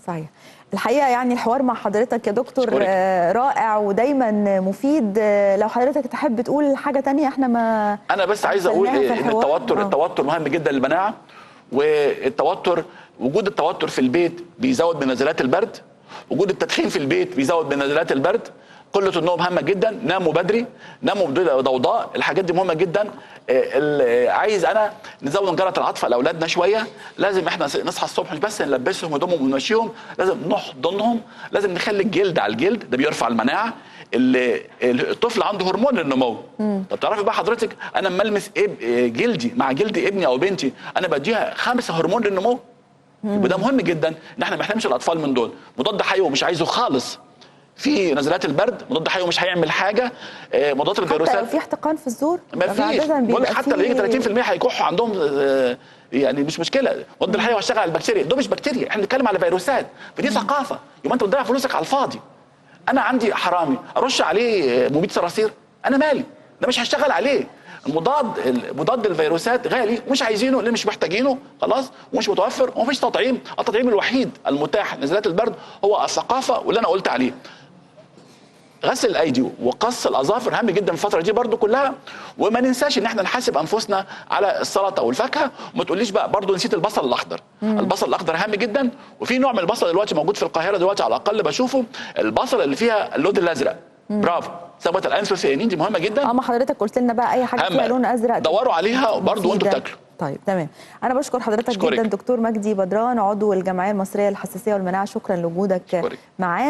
صحيح. الحقيقة يعني الحوار مع حضرتك يا دكتور رائع ودايما مفيد. لو حضرتك تحب تقول حاجة تانية احنا ما أنا بس عايز أقول إن التوتر مهم جدا للمناعة، والتوتر وجود التوتر في البيت بيزود من نزلات البرد، وجود التدخين في البيت بيزود من نزلات البرد، قلة النوم مهمة جدا، ناموا بدري، ناموا بدون ضوضاء، الحاجات دي مهمة جدا. عايز انا نزود نجرة العاطفة لاولادنا شوية، لازم احنا نصحى الصبح مش بس نلبسهم هدومهم ونمشيهم، لازم نحضنهم، لازم نخلي الجلد على الجلد، ده بيرفع المناعة. الطفل عنده هرمون النمو. طب تعرفي بقى حضرتك انا لما المس جلدي مع جلد ابني او بنتي انا بديها 5 هرمون للنمو. يبقى ده مهم جدا ان احنا ما نحرمش الاطفال من دول. مضاد حيوي مش عايزه خالص في نزلات البرد، مضاد حيوي مش هيعمل حاجه. مضادات الفيروسات حتى لو في احتقان في الزور ما فيش، بقول لك حتى لو يجي 30% هيكحوا عندهم، يعني مش مشكله. مضاد الحيوي هيشتغل على البكتيريا، ده مش بكتيريا، احنا بنتكلم على فيروسات، فدي ثقافه. يبقى انت بتضيع فلوسك على الفاضي. انا عندي حرامي ارش عليه مبيد صراصير، انا مالي، ده مش هشتغل عليه. مضاد الفيروسات غالي ومش عايزينه لان مش محتاجينه خلاص ومش متوفر ومفيش تطعيم. التطعيم الوحيد المتاح لنزلات البرد هو الثقافه واللي انا قلت عليه. غسل الايدي وقص الاظافر هام جدا في الفتره دي برضو كلها. وما ننساش ان احنا نحاسب انفسنا على السلطه والفاكهه. وما تقوليش بقى برضو نسيت البصل الاخضر. البصل الاخضر هام جدا، وفي نوع من البصل دلوقتي موجود في القاهره دلوقتي على الاقل بشوفه، البصل اللي فيها اللون الازرق. برافو، ثبت الانثوسيانين دي مهمه جدا. ما حضرتك قلت لنا بقى اي حاجه فيها لون ازرق دوروا عليها برضو وانتوا بتاكلوا. طيب تمام. انا بشكر حضرتك جدا دكتور مجدي بدران، عضو الجمعيه المصريه للحساسيه والمناعه، شكرا لوجودك معانا.